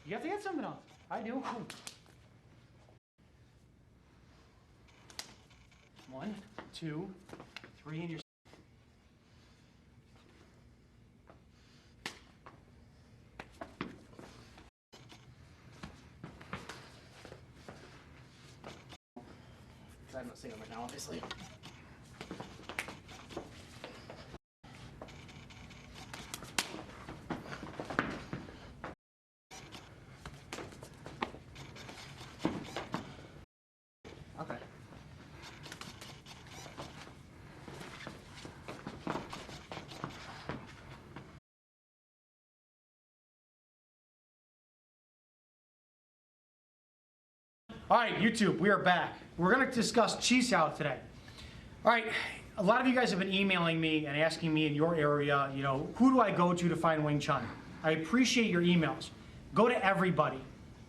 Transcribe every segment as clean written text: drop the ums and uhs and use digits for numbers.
You have to get something else. I do. 1, 2, 3, and you're. I'm not saying it right now, obviously. Okay. All right, YouTube, we are back. We're going to discuss chi sao today. All right, a lot of you guys have been emailing me and asking me in your area, you know, who do I go to find Wing Chun? I appreciate your emails. Go to everybody.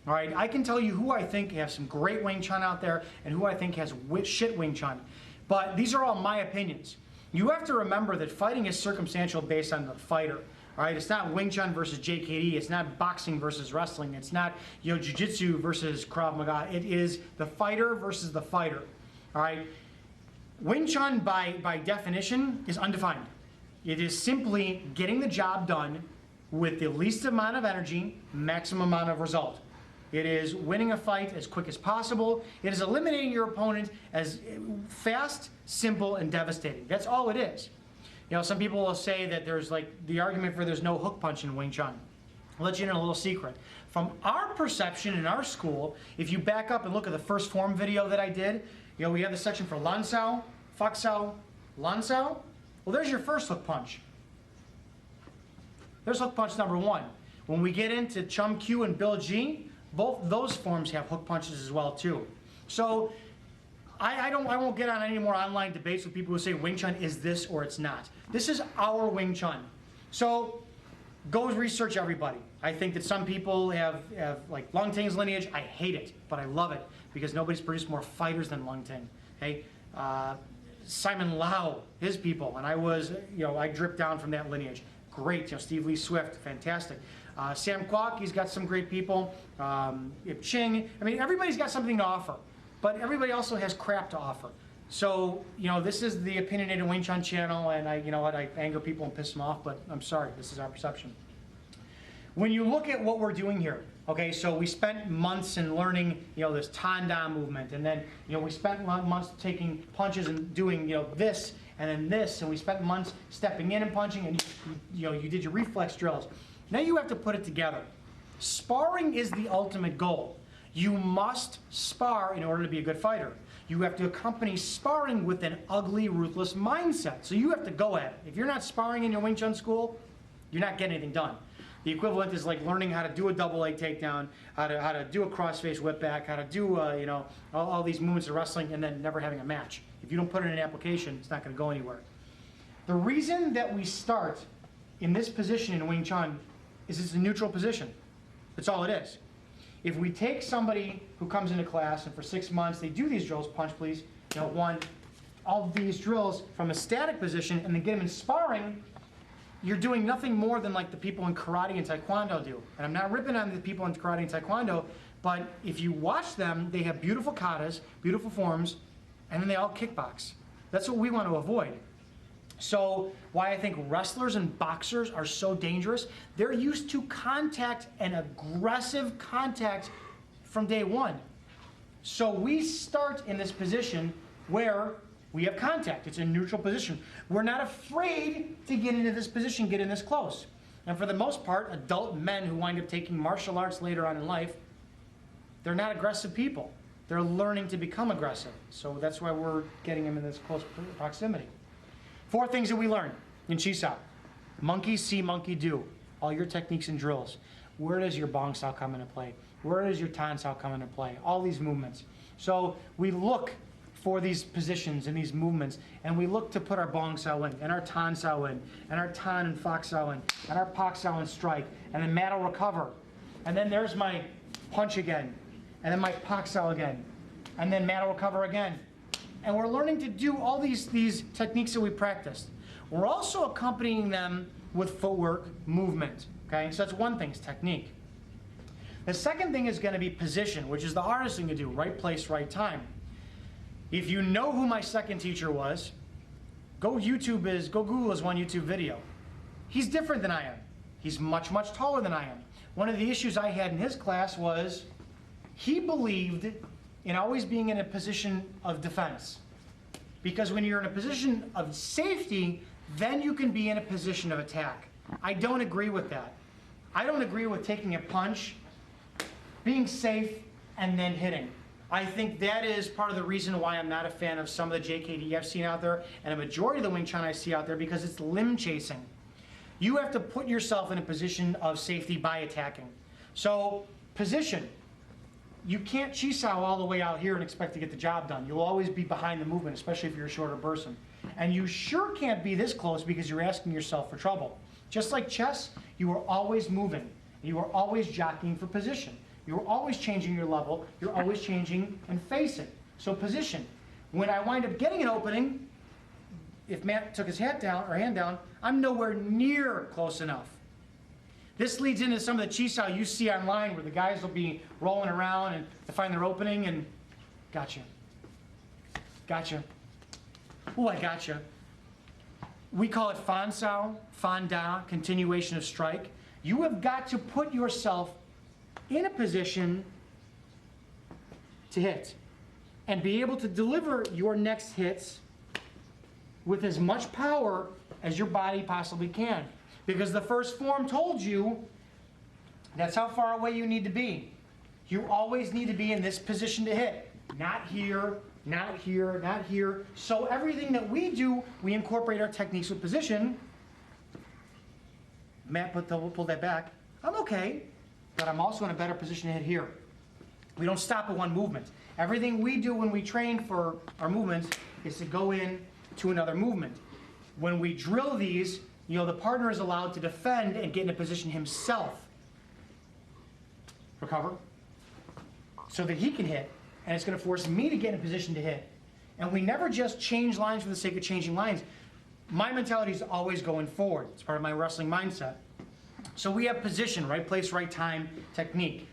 All right, I can tell you who I think has some great Wing Chun out there and who I think has shit Wing Chun. But these are all my opinions. You have to remember that fighting is circumstantial based on the fighter. All right, it's not Wing Chun versus JKD. It's not boxing versus wrestling. It's not, you know, jiu-jitsu versus Krav Maga. It is the fighter versus the fighter. All right, Wing Chun by definition is undefined. It is simply getting the job done with the least amount of energy, maximum amount of result. It is winning a fight as quick as possible. It is eliminating your opponent as fast, simple, and devastating. That's all it is. You know, some people will say that there's like the argument for there's no hook punch in Wing Chun. I'll let you in a little secret. From our perception in our school, if you back up and look at the first form video that I did, you know, we have the section for Lan Sao, Fak Sao, Lan Sao. Well, there's your first hook punch. There's hook punch number 1. When we get into Chum Q and Bill G, both those forms have hook punches as well too. So I won't get on any more online debates with people who say Wing Chun is this or it's not. This is our Wing Chun. So go research everybody. I think that some people have like Lung Ting's lineage. I hate it, but I love it because nobody's produced more fighters than Lung Ting. Okay? Simon Lau, his people, and I was, you know, I dripped down from that lineage. Great, you know, Steve Lee Swift, fantastic. Sam Kwok, he's got some great people. Ip Ching, I mean, everybody's got something to offer. But everybody also has crap to offer. So, you know, this is the Opinionated Wing Chun channel, and you know what, I anger people and piss them off, but I'm sorry, this is our perception. When you look at what we're doing here, okay, so we spent months in learning, you know, this Tanda movement, and then, you know, we spent months taking punches and doing, you know, this, and then this, and we spent months stepping in and punching, and you know, you did your reflex drills. Now you have to put it together. Sparring is the ultimate goal. You must spar in order to be a good fighter. You have to accompany sparring with an ugly, ruthless mindset. So you have to go at it. If you're not sparring in your Wing Chun school, you're not getting anything done. The equivalent is like learning how to do a double leg takedown, how to do a cross-face whip back, how to do you know, all these movements of wrestling, and then never having a match. If you don't put it in an application, it's not going to go anywhere. The reason that we start in this position in Wing Chun is it's a neutral position. That's all it is. If we take somebody who comes into class and for 6 months they do these drills, punch please, you know, all these drills from a static position and then get them in sparring, you're doing nothing more than like the people in karate and taekwondo do. And I'm not ripping on the people in karate and taekwondo, but if you watch them, they have beautiful katas, beautiful forms, and then they all kickbox. That's what we want to avoid. So why I think wrestlers and boxers are so dangerous, they're used to contact and aggressive contact from day one. So we start in this position where we have contact. It's a neutral position. We're not afraid to get into this position, get in this close. And for the most part, adult men who wind up taking martial arts later on in life, they're not aggressive people. They're learning to become aggressive. So that's why we're getting them in this close proximity. 4 things that we learn in Chi Sao. Monkey see, monkey do. All your techniques and drills. Where does your Bong Sao come into play? Where does your Tan Sao come into play? All these movements. So we look for these positions and these movements, and we look to put our Bong Sao in, and our Tan Sao in, and our Tan and Fak Sao in, and our Pak Sao and strike, and then Matt will recover. And then there's my punch again, and then my Pak Sao again, and then Matt will recover again. And we're learning to do all these techniques that we practiced. We're also accompanying them with footwork, movement. Okay, so that's one thing, is technique. The second thing is going to be position, which is the hardest thing to do, right place, right time. If you know who my second teacher was, go Google his one YouTube video. He's different than I am. He's much, much taller than I am. One of the issues I had in his class was he believed in always being in a position of defense. Because when you're in a position of safety, then you can be in a position of attack. I don't agree with that. I don't agree with taking a punch, being safe, and then hitting. I think that is part of the reason why I'm not a fan of some of the JKD I've seen out there, and a majority of the Wing Chun I see out there, because it's limb chasing. You have to put yourself in a position of safety by attacking. So, position. You can't chi sao all the way out here and expect to get the job done. You'll always be behind the movement, especially if you're a shorter person. And you sure can't be this close because you're asking yourself for trouble. Just like chess, you are always moving. You are always jockeying for position. You're always changing your level. You're always changing and facing. So position. When I wind up getting an opening, if Matt took his hand down, I'm nowhere near close enough. This leads into some of the chi sao you see online where the guys will be rolling around and to find their opening and gotcha. Gotcha. Ooh, I gotcha. We call it fan sao, fan da, continuation of strike. You have got to put yourself in a position to hit and be able to deliver your next hits with as much power as your body possibly can. Because the first form told you that's how far away you need to be. You always need to be in this position to hit. Not here, not here, not here. So everything that we do, we incorporate our techniques with position. Matt pull that back. I'm okay, but I'm also in a better position to hit here. We don't stop at one movement. Everything we do when we train for our movements is to go in to another movement. When we drill these, you know, the partner is allowed to defend and get in a position himself. Recover. So that he can hit, and it's going to force me to get in a position to hit. And we never just change lines for the sake of changing lines. My mentality is always going forward. It's part of my wrestling mindset. So we have position, right place, right time, technique.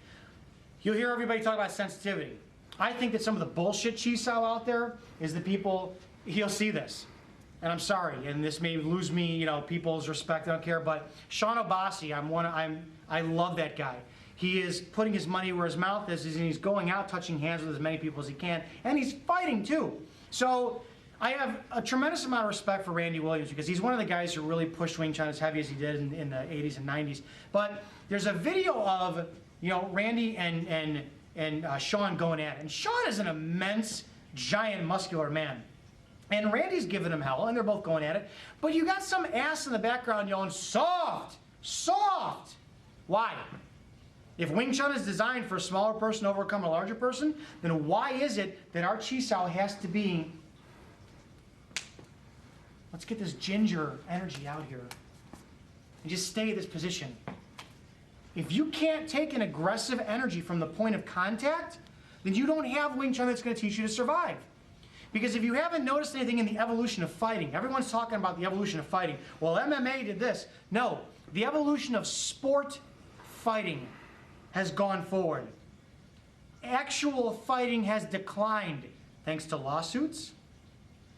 You'll hear everybody talk about sensitivity. I think that some of the bullshit chi sao out there is the people, you'll see this. And I'm sorry, and this may lose me, you know, people's respect, I don't care, but Sean Obasi, I love that guy. He is putting his money where his mouth is, and he's going out touching hands with as many people as he can, and he's fighting too. So I have a tremendous amount of respect for Randy Williams because he's one of the guys who really pushed Wing Chun as heavy as he did in the 80s and 90s. But there's a video of, you know, Randy and Sean going at it. And Sean is an immense, giant, muscular man. And Randy's giving him hell, and they're both going at it. But you got some ass in the background yelling, soft, soft. Why? If Wing Chun is designed for a smaller person to overcome a larger person, then why is it that our chi sao has to be, let's get this ginger energy out here, and just stay in this position. If you can't take an aggressive energy from the point of contact, then you don't have Wing Chun that's going to teach you to survive. Because if you haven't noticed anything in the evolution of fighting, everyone's talking about the evolution of fighting. Well, MMA did this. No, the evolution of sport fighting has gone forward. Actual fighting has declined thanks to lawsuits,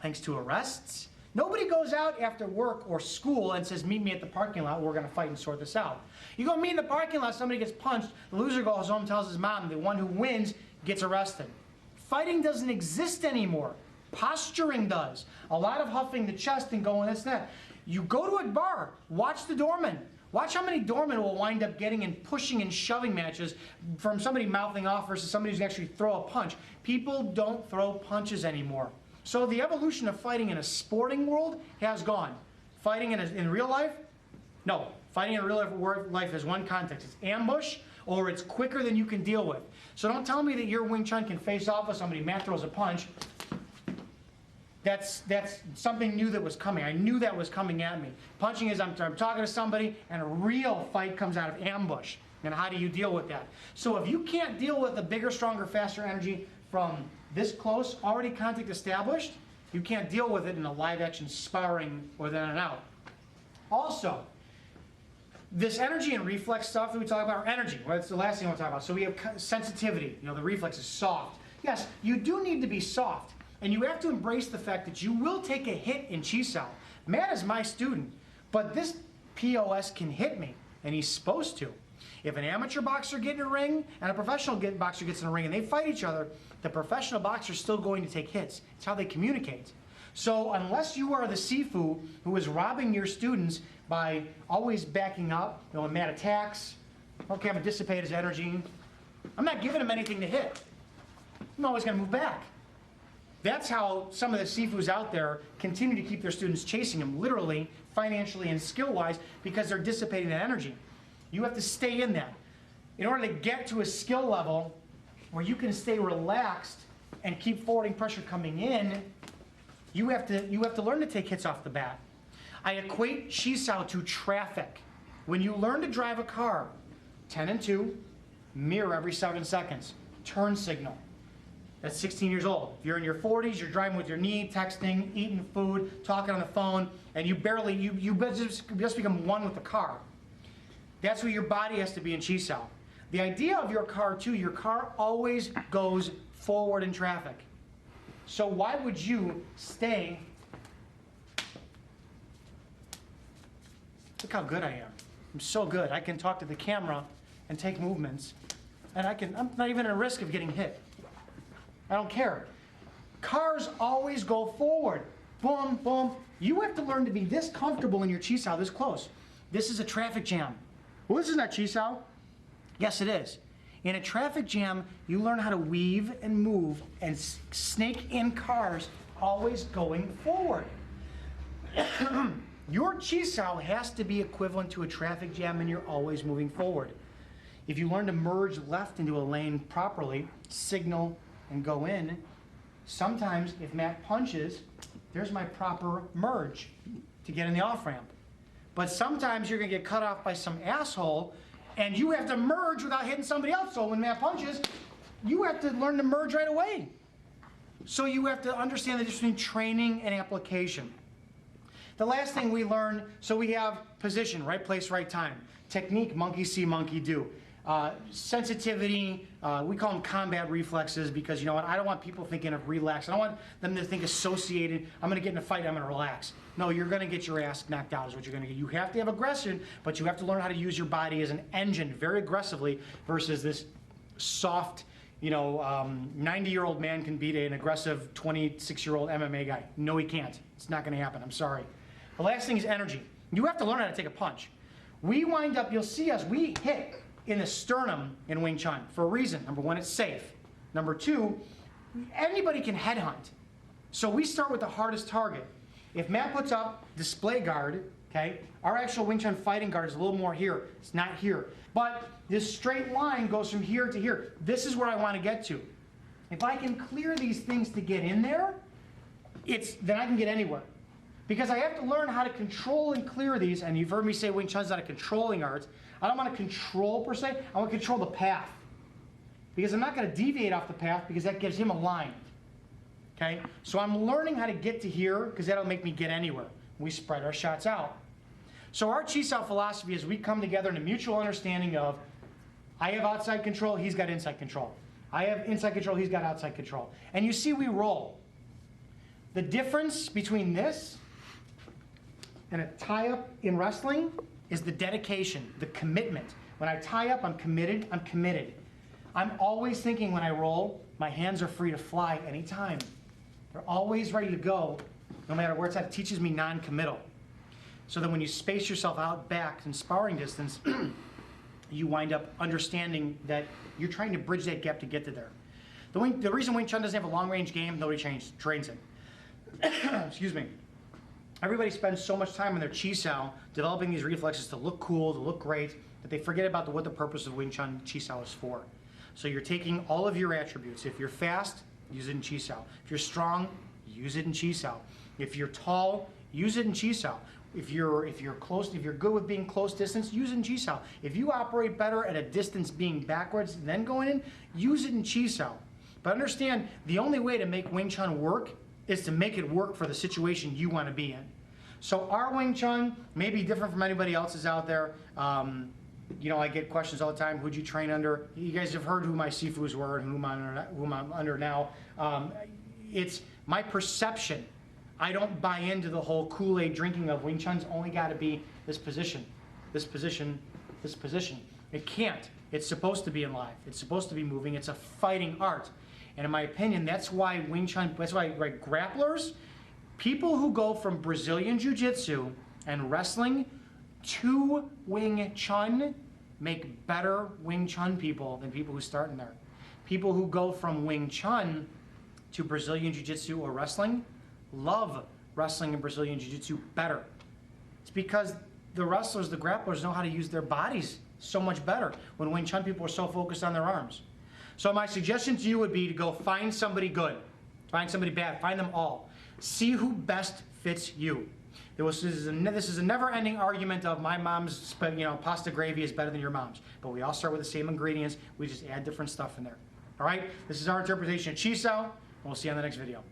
thanks to arrests. Nobody goes out after work or school and says, meet me at the parking lot, we're going to fight and sort this out. You go meet in the parking lot, somebody gets punched, the loser goes home and tells his mom, the one who wins gets arrested. Fighting doesn't exist anymore. Posturing does. A lot of huffing the chest and going this and that. You go to a bar, watch the doorman. Watch how many doormen will wind up getting in pushing and shoving matches from somebody mouthing off versus somebody who's actually throw a punch. People don't throw punches anymore. So the evolution of fighting in a sporting world has gone. Fighting in real life? No. Fighting in real life has one context. It's ambush or it's quicker than you can deal with. So don't tell me that your Wing Chun can face off with somebody, Matt throws a punch. That's something new that was coming. I knew that was coming at me. Punching is I'm talking to somebody and a real fight comes out of ambush. And how do you deal with that? So if you can't deal with a bigger, stronger, faster energy from this close, already contact established, you can't deal with it in a live action sparring or then and out. Also, This energy and reflex stuff that we talk about, or energy, well, that's the last thing I want to talk about. So we have sensitivity, the reflex is soft. Yes, you do need to be soft, and you have to embrace the fact that you will take a hit in Chi Sao. Matt is my student, but this POS can hit me, and he's supposed to. If an amateur boxer gets in a ring and a professional boxer gets in a ring and they fight each other, the professional boxer is still going to take hits. It's how they communicate. So unless you are the Sifu who is robbing your students by always backing up, when Matt attacks, okay, I'm going to dissipate his energy. I'm not giving him anything to hit. I'm always going to move back. That's how some of the Sifus out there continue to keep their students chasing them, literally, financially, and skill-wise, because they're dissipating that energy. You have to stay in that. In order to get to a skill level where you can stay relaxed and keep forwarding pressure coming in, you have to learn to take hits off the bat. I equate Chi Sao to traffic. When you learn to drive a car, 10 and 2, mirror every 7 seconds, turn signal. That's 16 years old. If you're in your 40s, you're driving with your knee, texting, eating food, talking on the phone, and you just become one with the car. That's where your body has to be in Chi Sao. The idea of your car too, your car always goes forward in traffic. So why would you stay? Look how good I am. I'm so good. I can talk to the camera and take movements, and I'm not even at a risk of getting hit. I don't care. Cars always go forward. Boom, boom. You have to learn to be this comfortable in your Chi Sao, this close. This is a traffic jam. Well, this is not Chi Sao. Yes, it is. In a traffic jam, you learn how to weave and move and snake in cars, always going forward. Your Chi Sao has to be equivalent to a traffic jam, and you're always moving forward. If you learn to merge left into a lane properly, signal and go in, sometimes if Matt punches, there's my proper merge to get in the off-ramp. But sometimes you're going to get cut off by some asshole, and you have to merge without hitting somebody else. So when Matt punches, you have to learn to merge right away. So you have to understand the difference between training and application. The last thing we learn, so we have position, right place, right time. Technique, monkey see, monkey do. Sensitivity, we call them combat reflexes, because you know what, I don't want people thinking of relax. I don't want them to think associated, I'm going to get in a fight, I'm going to relax. No, you're going to get your ass knocked out is what you're going to get. You have to have aggression, but you have to learn how to use your body as an engine very aggressively versus this soft, 90-year-old man can beat an aggressive 26-year-old MMA guy. No, he can't. It's not going to happen. I'm sorry. The last thing is energy. You have to learn how to take a punch. We wind up, you'll see us, we hit in the sternum in Wing Chun for a reason. Number one, it's safe. Number two, anybody can headhunt. So we start with the hardest target. If Matt puts up display guard, okay, our actual Wing Chun fighting guard is a little more here. It's not here. But this straight line goes from here to here. This is where I want to get to. If I can clear these things to get in there, then I can get anywhere. Because I have to learn how to control and clear these, and you've heard me say Wing Chun's not a controlling art. I don't want to control per se, I want to control the path. Because I'm not going to deviate off the path because that gives him a line. Okay? So I'm learning how to get to here because that'll make me get anywhere. We spread our shots out. So our Chi Sao philosophy is we come together in a mutual understanding of I have outside control, he's got inside control. I have inside control, he's got outside control. And you see we roll. The difference between this and a tie-up in wrestling is the dedication, the commitment. When I tie up, I'm committed, I'm committed. I'm always thinking when I roll, my hands are free to fly anytime. They're always ready to go, no matter where it's at. It teaches me non-committal. So that when you space yourself out back in sparring distance, you wind up understanding that you're trying to bridge that gap to get to there. The reason Wing Chun doesn't have a long-range game, nobody trains it. Excuse me. Everybody spends so much time in their Chi Sao developing these reflexes to look cool, to look great, that they forget about what the purpose of Wing Chun Chi Sao is for. So you're taking all of your attributes. If you're fast, use it in Chi Sao. If you're strong, use it in Chi Sao. If you're tall, use it in Chi Sao. If you're good with being close distance, use it in Chi Sao. If you operate better at a distance being backwards and then going in, use it in Chi Sao. But understand, the only way to make Wing Chun work is to make it work for the situation you want to be in. So our Wing Chun may be different from anybody else's out there. You know, I get questions all the time, who'd you train under? You guys have heard who my Sifus were and whom I'm under now. It's my perception. I don't buy into the whole Kool-Aid drinking of Wing Chun's only got to be this position, this position, this position. It can't. It's supposed to be alive. It's supposed to be moving. It's a fighting art. And in my opinion, that's why Wing Chun, that's why grapplers, people who go from Brazilian Jiu-Jitsu and wrestling to Wing Chun make better Wing Chun people than people who start in there. People who go from Wing Chun to Brazilian Jiu-Jitsu or wrestling love wrestling and Brazilian Jiu-Jitsu better. It's because the wrestlers, the grapplers know how to use their bodies so much better when Wing Chun people are so focused on their arms. So my suggestion to you would be to go find somebody good, find somebody bad, find them all. See who best fits you. This is a never-ending argument of my mom's, pasta gravy is better than your mom's. But we all start with the same ingredients. We just add different stuff in there. All right? This is our interpretation of Chi Sao, and we'll see you on the next video.